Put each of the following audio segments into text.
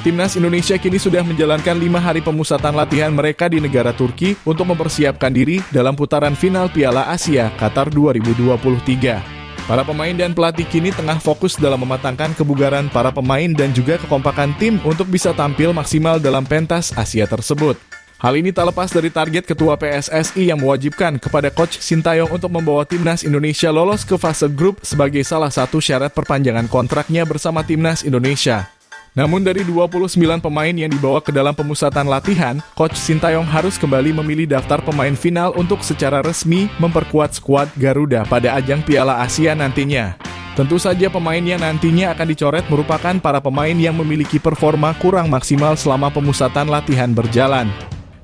Timnas Indonesia kini sudah menjalankan 5 hari pemusatan latihan mereka di negara Turki untuk mempersiapkan diri dalam putaran final Piala Asia Qatar 2023. Para pemain dan pelatih kini tengah fokus dalam mematangkan kebugaran para pemain dan juga kekompakan tim untuk bisa tampil maksimal dalam pentas Asia tersebut. Hal ini tak lepas dari target Ketua PSSI yang mewajibkan kepada Coach Sintayong untuk membawa Timnas Indonesia lolos ke fase grup sebagai salah satu syarat perpanjangan kontraknya bersama Timnas Indonesia. Namun dari 29 pemain yang dibawa ke dalam pemusatan latihan, Coach Sintayong harus kembali memilih daftar pemain final untuk secara resmi memperkuat skuad Garuda pada ajang Piala Asia nantinya. Tentu saja pemain yang nantinya akan dicoret merupakan para pemain yang memiliki performa kurang maksimal selama pemusatan latihan berjalan.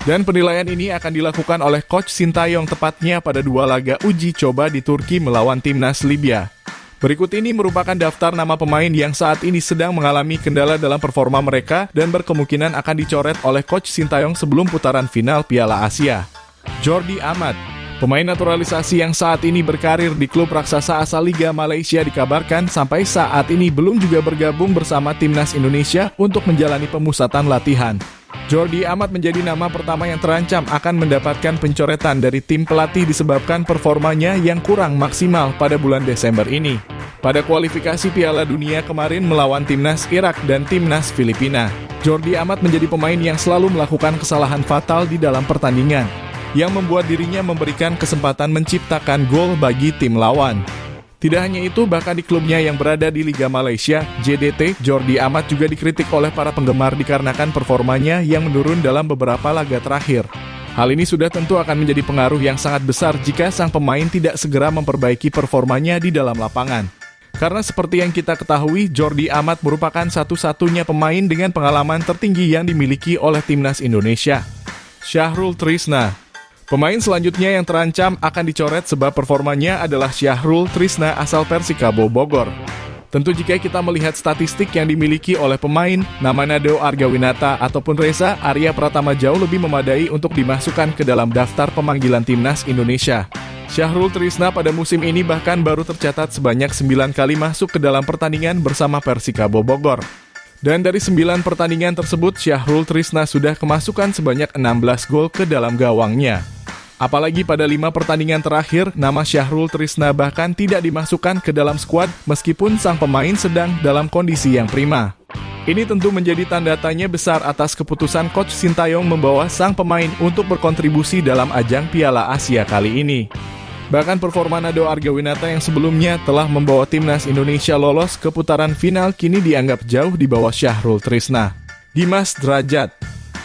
Dan penilaian ini akan dilakukan oleh Coach Sintayong tepatnya pada 2 laga uji coba di Turki melawan Timnas Libya. Berikut ini merupakan daftar nama pemain yang saat ini sedang mengalami kendala dalam performa mereka dan berkemungkinan akan dicoret oleh Coach Sintayong sebelum putaran final Piala Asia. Jordi Amat, pemain naturalisasi yang saat ini berkarir di klub raksasa asal Liga Malaysia dikabarkan sampai saat ini belum juga bergabung bersama Timnas Indonesia untuk menjalani pemusatan latihan. Jordi Amat menjadi nama pertama yang terancam akan mendapatkan pencoretan dari tim pelatih disebabkan performanya yang kurang maksimal pada bulan Desember ini. Pada kualifikasi Piala Dunia kemarin melawan Timnas Irak dan Timnas Filipina, Jordi Amat menjadi pemain yang selalu melakukan kesalahan fatal di dalam pertandingan, yang membuat dirinya memberikan kesempatan menciptakan gol bagi tim lawan. Tidak hanya itu, bahkan di klubnya yang berada di Liga Malaysia, JDT, Jordi Amat juga dikritik oleh para penggemar dikarenakan performanya yang menurun dalam beberapa laga terakhir. Hal ini sudah tentu akan menjadi pengaruh yang sangat besar jika sang pemain tidak segera memperbaiki performanya di dalam lapangan. Karena seperti yang kita ketahui, Jordi Amat merupakan satu-satunya pemain dengan pengalaman tertinggi yang dimiliki oleh Timnas Indonesia. Syahrul Trisna. Pemain selanjutnya yang terancam akan dicoret sebab performanya adalah Syahrul Trisna asal Persikabo Bogor. Tentu jika kita melihat statistik yang dimiliki oleh pemain, nama Nado Argawinata ataupun Reza Arya Pratama jauh lebih memadai untuk dimasukkan ke dalam daftar pemanggilan Timnas Indonesia. Syahrul Trisna pada musim ini bahkan baru tercatat sebanyak 9 kali masuk ke dalam pertandingan bersama Persikabo Bogor. Dan dari 9 pertandingan tersebut, Syahrul Trisna sudah kemasukan sebanyak 16 gol ke dalam gawangnya. Apalagi pada 5 pertandingan terakhir, nama Syahrul Trisna bahkan tidak dimasukkan ke dalam skuad meskipun sang pemain sedang dalam kondisi yang prima. Ini tentu menjadi tanda tanya besar atas keputusan Coach Sintayong membawa sang pemain untuk berkontribusi dalam ajang Piala Asia kali ini. Bahkan performa Nado Argawinata yang sebelumnya telah membawa Timnas Indonesia lolos ke putaran final kini dianggap jauh di bawah Syahrul Trisna. Dimas Drajat.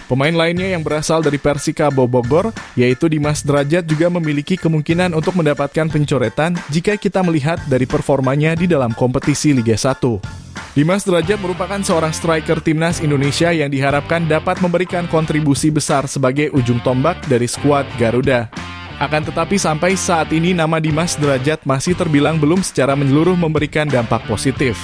Pemain lainnya yang berasal dari Persikabo Bogor, yaitu Dimas Drajat juga memiliki kemungkinan untuk mendapatkan pencoretan jika kita melihat dari performanya di dalam kompetisi Liga 1. Dimas Drajat merupakan seorang striker Timnas Indonesia yang diharapkan dapat memberikan kontribusi besar sebagai ujung tombak dari skuad Garuda. Akan tetapi sampai saat ini nama Dimas Drajat masih terbilang belum secara menyeluruh memberikan dampak positif.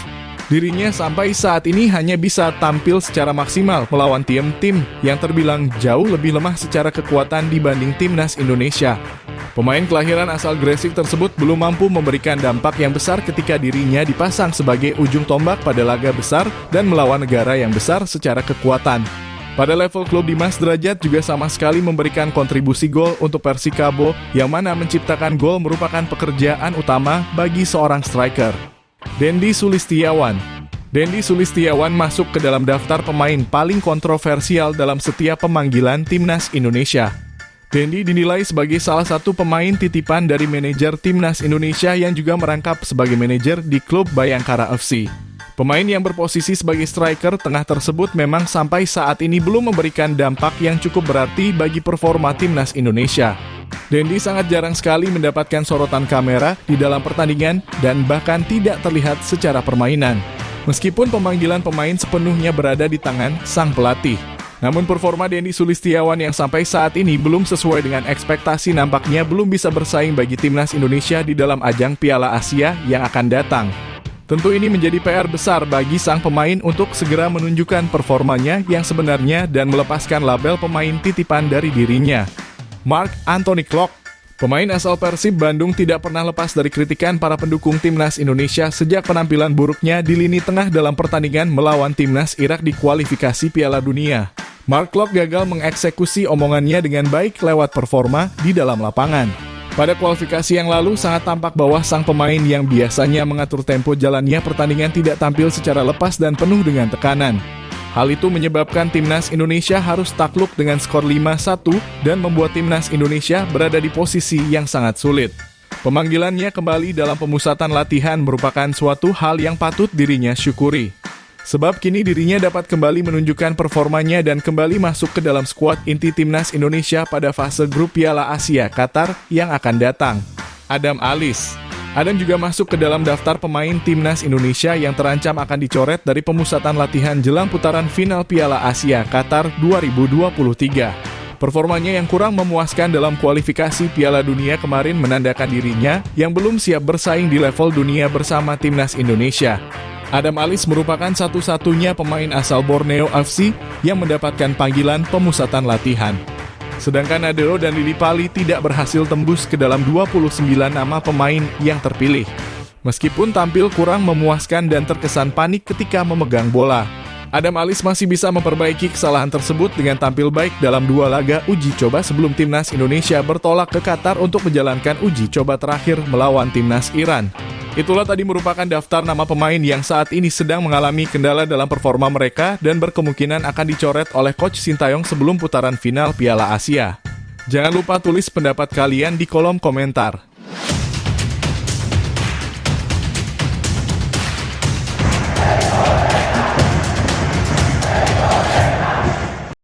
Dirinya sampai saat ini hanya bisa tampil secara maksimal melawan tim-tim yang terbilang jauh lebih lemah secara kekuatan dibanding Timnas Indonesia. Pemain kelahiran asal Gresik tersebut belum mampu memberikan dampak yang besar ketika dirinya dipasang sebagai ujung tombak pada laga besar dan melawan negara yang besar secara kekuatan. Pada level klub, Dimas Drajat juga sama sekali memberikan kontribusi gol untuk Persikabo, yang mana menciptakan gol merupakan pekerjaan utama bagi seorang striker. Dendi Sulistiawan. Dendi Sulistiawan masuk ke dalam daftar pemain paling kontroversial dalam setiap pemanggilan Timnas Indonesia. Dendi dinilai sebagai salah satu pemain titipan dari manajer Timnas Indonesia yang juga merangkap sebagai manajer di klub Bayangkara FC. Pemain yang berposisi sebagai striker tengah tersebut memang sampai saat ini belum memberikan dampak yang cukup berarti bagi performa Timnas Indonesia. Dendi sangat jarang sekali mendapatkan sorotan kamera di dalam pertandingan dan bahkan tidak terlihat secara permainan. Meskipun pemanggilan pemain sepenuhnya berada di tangan sang pelatih. Namun performa Dendi Sulistiawan yang sampai saat ini belum sesuai dengan ekspektasi nampaknya belum bisa bersaing bagi Timnas Indonesia di dalam ajang Piala Asia yang akan datang. Tentu ini menjadi PR besar bagi sang pemain untuk segera menunjukkan performanya yang sebenarnya dan melepaskan label pemain titipan dari dirinya. Marc Anthony Klok. Pemain asal Persib Bandung tidak pernah lepas dari kritikan para pendukung timnas Indonesia sejak penampilan buruknya di lini tengah dalam pertandingan melawan timnas Irak di kualifikasi Piala Dunia. Mark Klok gagal mengeksekusi omongannya dengan baik lewat performa di dalam lapangan. Pada kualifikasi yang lalu sangat tampak bahwa sang pemain yang biasanya mengatur tempo jalannya pertandingan tidak tampil secara lepas dan penuh dengan tekanan. Hal itu menyebabkan timnas Indonesia harus takluk dengan skor 5-1 dan membuat timnas Indonesia berada di posisi yang sangat sulit. Pemanggilannya kembali dalam pemusatan latihan merupakan suatu hal yang patut dirinya syukuri. Sebab kini dirinya dapat kembali menunjukkan performanya dan kembali masuk ke dalam skuad inti timnas Indonesia pada fase grup Piala Asia Qatar yang akan datang. Adam juga masuk ke dalam daftar pemain timnas Indonesia yang terancam akan dicoret dari pemusatan latihan jelang putaran final Piala Asia Qatar 2023. Performanya yang kurang memuaskan dalam kualifikasi Piala Dunia kemarin menandakan dirinya yang belum siap bersaing di level dunia bersama timnas Indonesia. Adam Alis merupakan satu-satunya pemain asal Borneo FC yang mendapatkan panggilan pemusatan latihan. Sedangkan Nadeo dan Lili Pali tidak berhasil tembus ke dalam 29 nama pemain yang terpilih. Meskipun tampil kurang memuaskan dan terkesan panik ketika memegang bola, Adam Alis masih bisa memperbaiki kesalahan tersebut dengan tampil baik dalam 2 laga uji coba sebelum timnas Indonesia bertolak ke Qatar untuk menjalankan uji coba terakhir melawan timnas Iran. Itulah tadi merupakan daftar nama pemain yang saat ini sedang mengalami kendala dalam performa mereka dan berkemungkinan akan dicoret oleh Coach Sintayong sebelum putaran final Piala Asia. Jangan lupa tulis pendapat kalian di kolom komentar.